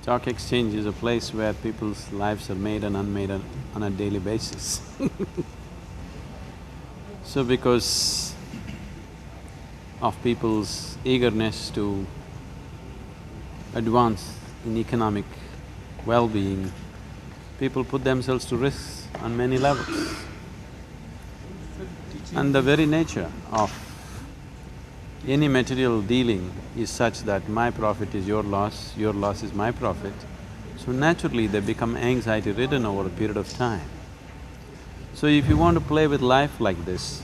Stock exchange is a place where people's lives are made and unmade on a daily basis. So because of people's eagerness to advance in economic well-being, people put themselves to risk on many levels. And the very nature of any material dealing is such that my profit is your loss is my profit. So naturally they become anxiety-ridden over a period of time. So if you want to play with life like this,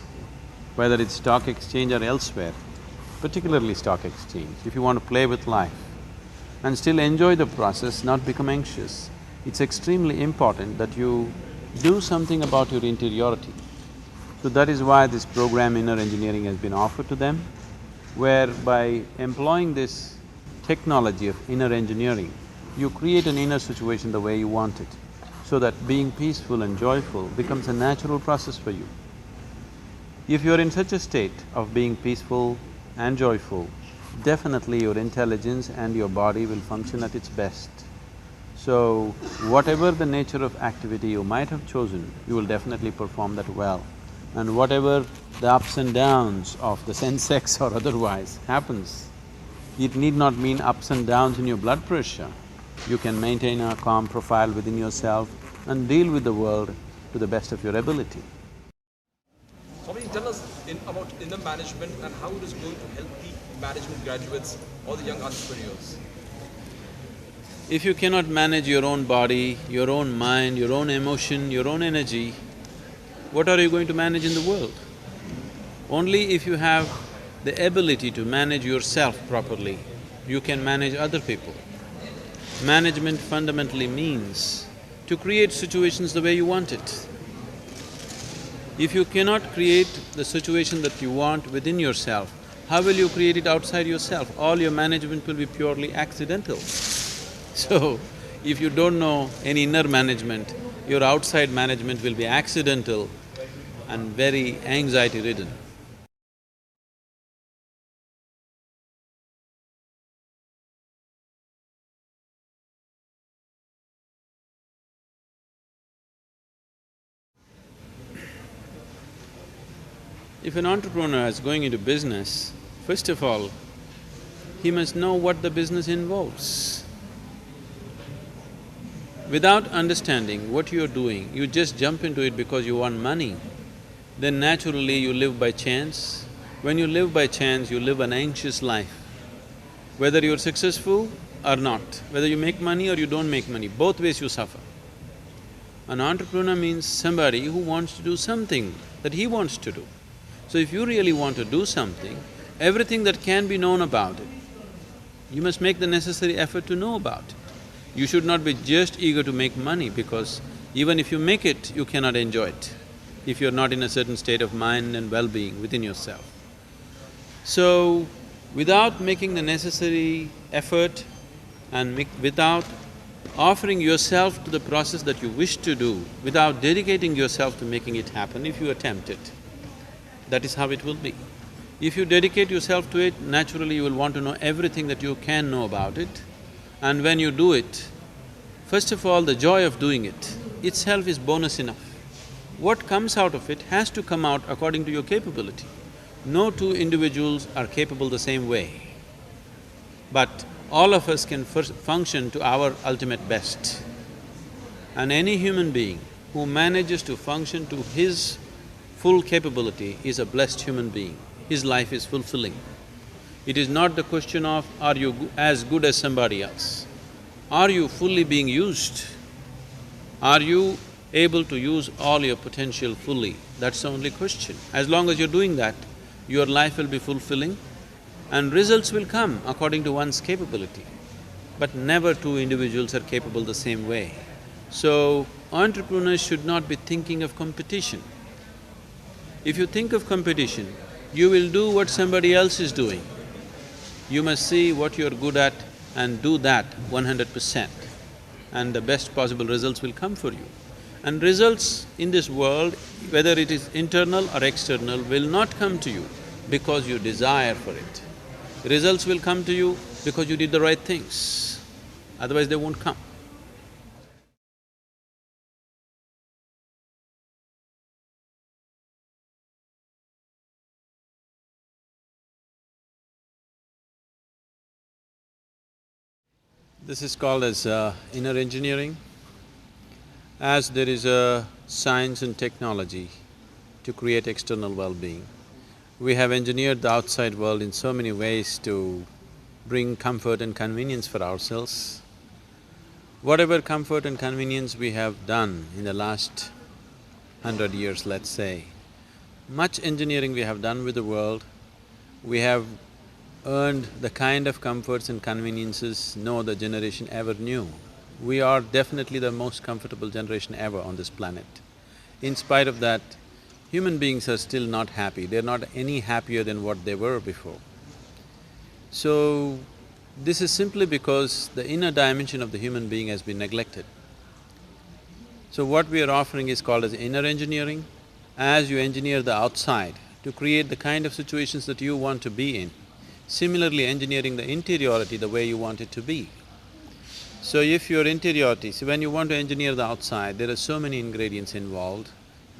whether it's stock exchange or elsewhere, particularly stock exchange, if you want to play with life and still enjoy the process, not become anxious, it's extremely important that you do something about your interiority. So that is why this program Inner Engineering has been offered to them, where by employing this technology of inner engineering, you create an inner situation the way you want it, so that being peaceful and joyful becomes a natural process for you. If you're in such a state of being peaceful and joyful, definitely your intelligence and your body will function at its best. So, whatever the nature of activity you might have chosen, you will definitely perform that well. And whatever the ups and downs of the sensex or otherwise happens, it need not mean ups and downs in your blood pressure. You can maintain a calm profile within yourself and deal with the world to the best of your ability. Swami, tell us about inner management and how it is going to help the management graduates or the young entrepreneurs. If you cannot manage your own body, your own mind, your own emotion, your own energy, what are you going to manage in the world? Only if you have the ability to manage yourself properly, you can manage other people. Management fundamentally means to create situations the way you want it. If you cannot create the situation that you want within yourself, how will you create it outside yourself? All your management will be purely accidental. So, if you don't know any inner management, your outside management will be accidental and very anxiety-ridden. If an entrepreneur is going into business, first of all, he must know what the business involves. Without understanding what you're doing, you just jump into it because you want money, then naturally you live by chance. When you live by chance, you live an anxious life. Whether you're successful or not, whether you make money or you don't make money, both ways you suffer. An entrepreneur means somebody who wants to do something that he wants to do. So if you really want to do something, everything that can be known about it, you must make the necessary effort to know about it. You should not be just eager to make money, because even if you make it, you cannot enjoy it if you're not in a certain state of mind and well-being within yourself. So, without making the necessary effort and without offering yourself to the process that you wish to do, without dedicating yourself to making it happen, if you attempt it, that is how it will be. If you dedicate yourself to it, naturally you will want to know everything that you can know about it. And when you do it, first of all, the joy of doing it itself is bonus enough. What comes out of it has to come out according to your capability. No two individuals are capable the same way. But all of us can function to our ultimate best. And any human being who manages to function to his full capability is a blessed human being. His life is fulfilling. It is not the question of, are you as good as somebody else? Are you fully being used? Are you able to use all your potential fully? That's the only question. As long as you're doing that, your life will be fulfilling and results will come according to one's capability. But never two individuals are capable the same way. So, entrepreneurs should not be thinking of competition. If you think of competition, you will do what somebody else is doing. You must see what you're good at and do that 100%, and the best possible results will come for you. And results in this world, whether it is internal or external, will not come to you because you desire for it. Results will come to you because you did the right things. otherwise they won't come. This is called as inner engineering. As there is a science and technology to create external well-being, we have engineered the outside world in so many ways to bring comfort and convenience for ourselves. Whatever comfort and convenience we have done in the last 100 years, let's say, much engineering we have done with the world, we have earned the kind of comforts and conveniences no other generation ever knew. We are definitely the most comfortable generation ever on this planet. In spite of that, human beings are still not happy, they're not any happier than what they were before. So, this is simply because the inner dimension of the human being has been neglected. So what we are offering is called as inner engineering. As you engineer the outside to create the kind of situations that you want to be in, similarly engineering the interiority the way you want it to be. So if your interiority… See, when you want to engineer the outside, there are so many ingredients involved,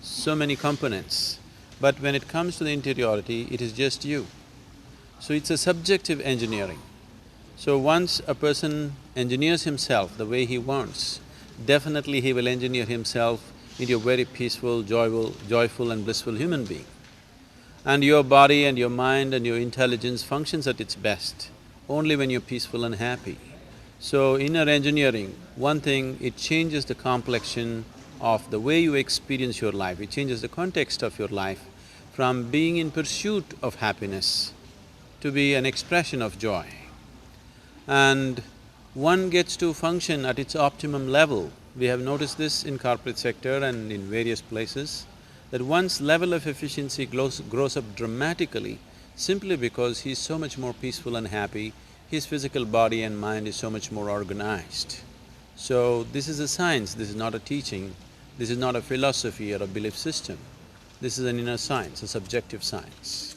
so many components, but when it comes to the interiority, it is just you. So it's a subjective engineering. So once a person engineers himself the way he wants, definitely he will engineer himself into a very peaceful, joyful and blissful human being. And your body and your mind and your intelligence functions at its best only when you're peaceful and happy. So inner engineering, one thing, it changes the complexion of the way you experience your life, it changes the context of your life from being in pursuit of happiness to be an expression of joy. And one gets to function at its optimum level. We have noticed this in corporate sector and in various places, that one's level of efficiency grows up dramatically simply because he's so much more peaceful and happy, his physical body and mind is so much more organized. So this is a science, this is not a teaching, this is not a philosophy or a belief system. This is an inner science, a subjective science.